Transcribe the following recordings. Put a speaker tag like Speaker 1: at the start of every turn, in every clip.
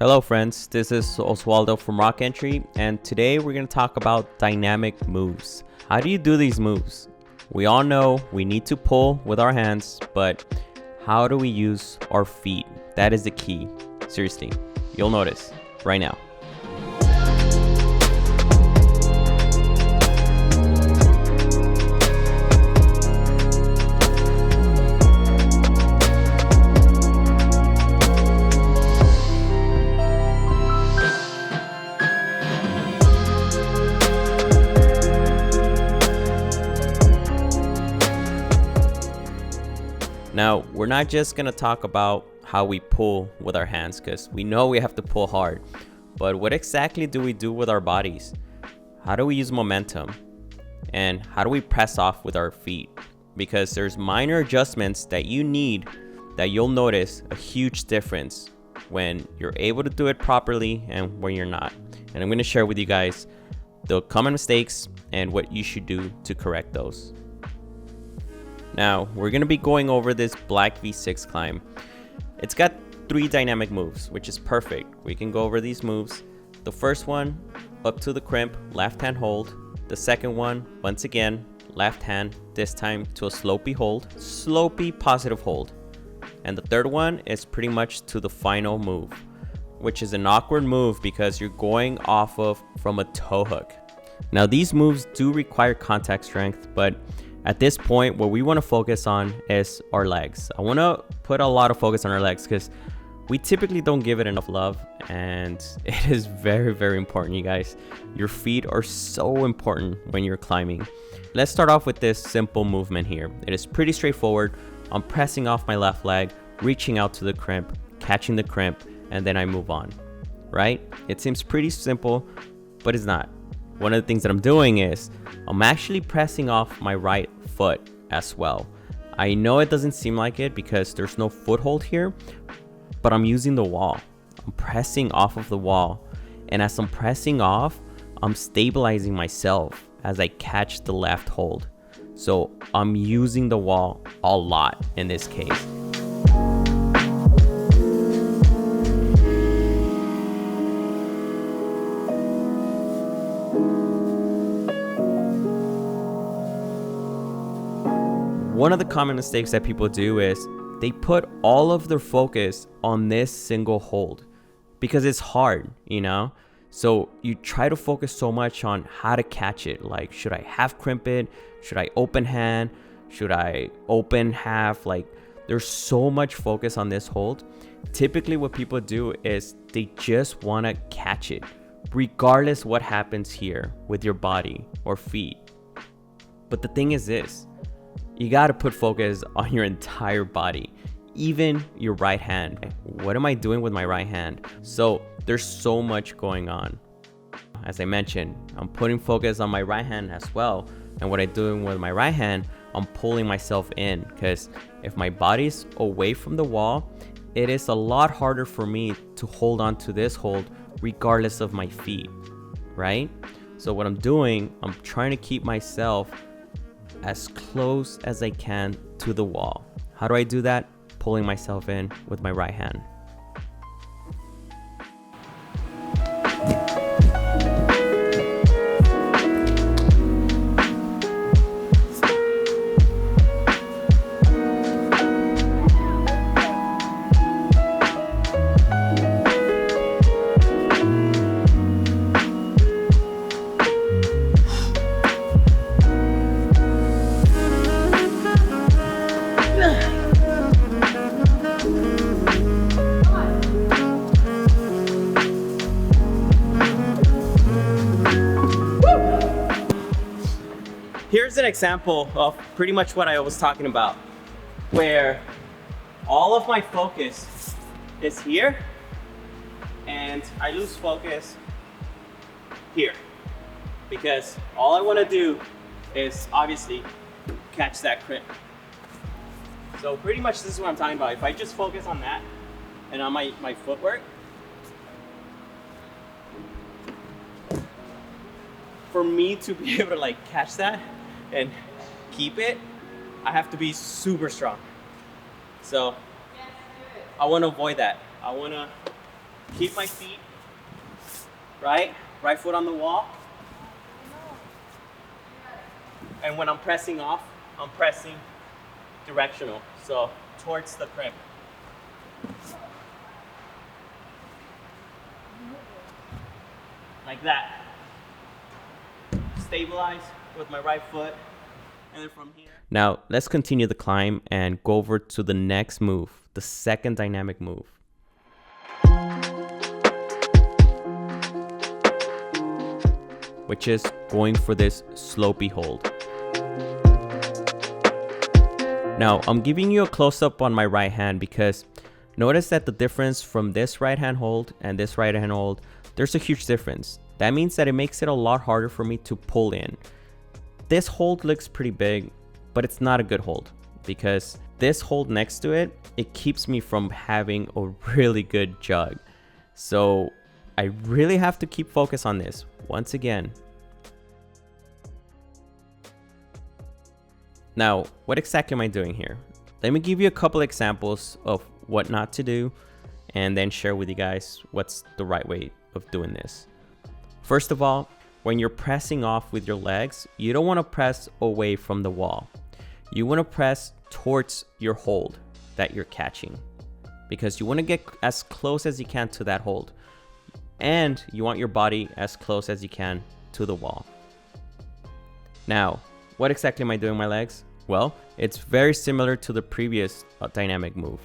Speaker 1: Hello friends, this is Oswaldo from Rockentry, and today we're going to talk about dynamic moves. How do you do these moves? We all know we need to pull with our hands, but how do we use our feet? That is the key. Seriously, you'll notice right now. Now, we're not just going to talk about how we pull with our hands because we know we have to pull hard, but what exactly do we do with our bodies? How do we use momentum? And how do we press off with our feet? Because there's minor adjustments that you need that you'll notice a huge difference when you're able to do it properly and when you're not. And I'm going to share with you guys the common mistakes and what you should do to correct those. Now, we're going to be going over this black V6 climb. It's got 3 dynamic moves, which is perfect. We can go over these moves. The first one, up to the crimp, left hand hold. The second one, once again, left hand, this time to a slopey hold, slopey positive hold. And the third one is pretty much to the final move, which is an awkward move because you're going off of from a toe hook. Now, these moves do require contact strength, but at this point, what we want to focus on is our legs. I want to put a lot of focus on our legs because we typically don't give it enough love, and it is very, very important, you guys. Your feet are so important when you're climbing. Let's start off with this simple movement here. It is pretty straightforward. I'm pressing off my left leg, reaching out to the crimp, catching the crimp, and then I move on, right? It seems pretty simple, but it's not. One of the things that I'm doing is I'm actually pressing off my right foot as well. I know it doesn't seem like it because there's no foothold here, but I'm using the wall. I'm pressing off of the wall. And as I'm pressing off, I'm stabilizing myself as I catch the left hold. So I'm using the wall a lot in this case. One of the common mistakes that people do is they put all of their focus on this single hold because it's hard, you know? So you try to focus so much on how to catch it. Like, should I half crimp it? Should I open hand? Should I open half? Like, there's so much focus on this hold. Typically what people do is they just want to catch it, regardless what happens here with your body or feet. But the thing is this. You got to put focus on your entire body, even your right hand. What am I doing with my right hand? So there's so much going on. As I mentioned, I'm putting focus on my right hand as well. And what I'm doing with my right hand, I'm pulling myself in because if my body's away from the wall, it is a lot harder for me to hold on to this hold regardless of my feet, right? So what I'm doing, I'm trying to keep myself as close as I can to the wall. How do I do that? Pulling myself in with my right hand. Here's an example of pretty much what I was talking about, where all of my focus is here and I lose focus here because all I want to do is obviously catch that crimp. So pretty much this is what I'm talking about. If I just focus on that and on my footwork, for me to be able to like catch that and keep it, I have to be super strong. So I want to avoid that. I want to keep my feet, right foot on the wall. And when I'm pressing off, I'm pressing directional, so towards the crimp. Like that. Stabilize with my right foot, and then from here. Now, let's continue the climb and go over to the next move, the second dynamic move. Which is going for this slopey hold. Now, I'm giving you a close-up on my right hand because notice that the difference from this right hand hold and this right hand hold, there's a huge difference. That means that it makes it a lot harder for me to pull in. This hold looks pretty big, but it's not a good hold because this hold next to it, it keeps me from having a really good jug. So I really have to keep focus on this once again. Now, what exactly am I doing here? Let me give you a couple examples of what not to do and then share with you guys what's the right way of doing this. First of all, when you're pressing off with your legs, you don't want to press away from the wall. You want to press towards your hold that you're catching because you want to get as close as you can to that hold. And you want your body as close as you can to the wall. Now, what exactly am I doing with my legs? Well, it's very similar to the previous dynamic move.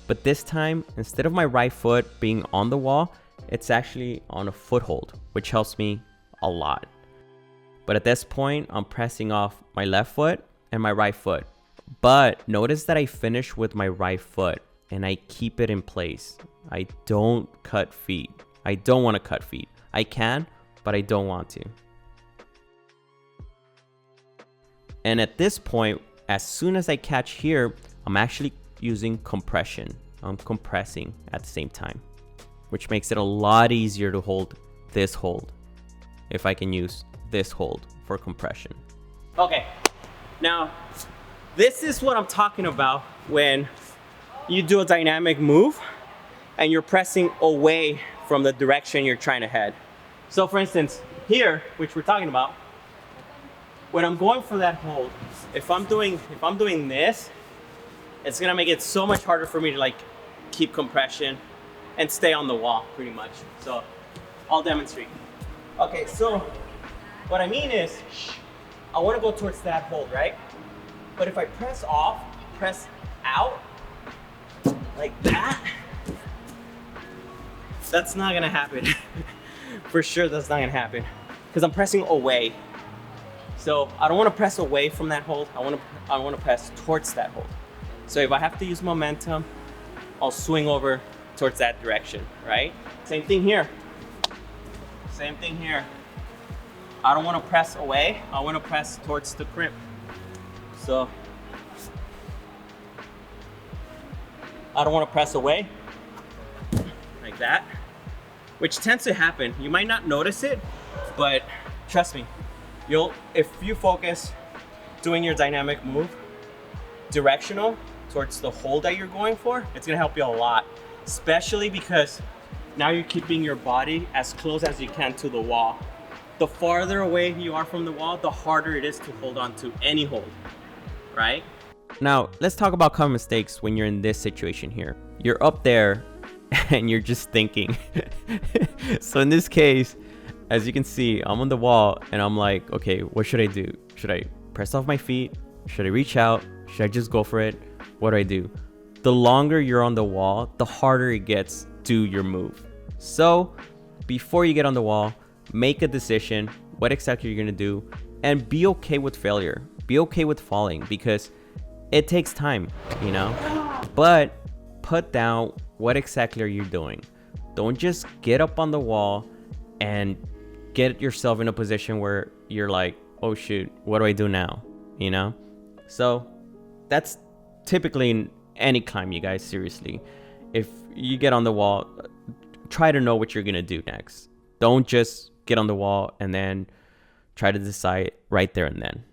Speaker 1: But this time, instead of my right foot being on the wall, it's actually on a foothold, which helps me a lot. But at this point, I'm pressing off my left foot and my right foot. But notice that I finish with my right foot and I keep it in place. I don't cut feet. I don't want to cut feet. I can, but I don't want to. And at this point, as soon as I catch here, I'm actually using compression. I'm compressing at the same time, which makes it a lot easier to hold this hold if I can use this hold for compression. Okay, now this is what I'm talking about when you do a dynamic move and you're pressing away from the direction you're trying to head. So for instance, here, which we're talking about, when I'm going for that hold, if I'm doing this, it's gonna make it so much harder for me to like keep compression and stay on the wall pretty much. So I'll demonstrate. Okay, so what I mean is, I wanna go towards that hold, right? But if I press off, press out, like that, that's not gonna happen. For sure, that's not gonna happen because I'm pressing away. So I don't want to press away from that hold. I want to press towards that hold. So if I have to use momentum, I'll swing over towards that direction, right? Same thing here. Same thing here. I don't want to press away. I want to press towards the crimp. So I don't want to press away like that, which tends to happen. You might not notice it, but trust me, if you focus doing your dynamic move directional towards the hold that you're going for, it's gonna help you a lot, especially because now you're keeping your body as close as you can to the wall. The farther away you are from the wall, the harder it is to hold on to any hold, right? Now, let's talk about common mistakes when you're in this situation here. You're up there and you're just thinking. So in this case, as you can see, I'm on the wall and I'm like, okay, what should I do? Should I press off my feet? Should I reach out? Should I just go for it? What do I do? The longer you're on the wall, the harder it gets to do your move. So before you get on the wall, make a decision what exactly you're gonna do and be okay with failure. Be okay with falling because it takes time, you know? But put down what exactly are you doing. Don't just get up on the wall and get yourself in a position where you're like, oh shoot, what do I do now? You know? So that's typically in any climb, you guys, seriously. If you get on the wall, try to know what you're gonna do next. Don't just get on the wall and then try to decide right there and then.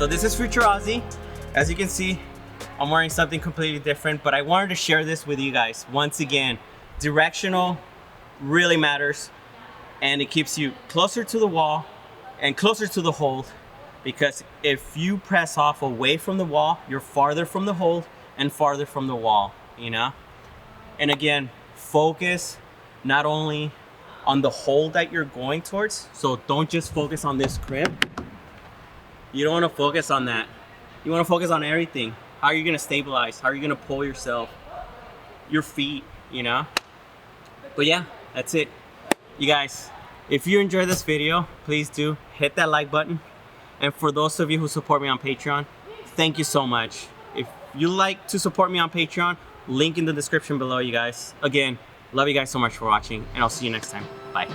Speaker 2: So this is Future Ozzy. As you can see, I'm wearing something completely different, but I wanted to share this with you guys. Once again, directional really matters, and it keeps you closer to the wall and closer to the hold, because if you press off away from the wall, you're farther from the hold and farther from the wall, you know? And again, focus not only on the hold that you're going towards, so don't just focus on this grip. You don't want to focus on that. You want to focus on everything. How are you going to stabilize? How are you going to pull yourself? Your feet, you know? But yeah, that's it. You guys, if you enjoyed this video, please do hit that like button. And for those of you who support me on Patreon, thank you so much. If you like to support me on Patreon, link in the description below, you guys. Again, love you guys so much for watching, and I'll see you next time. Bye.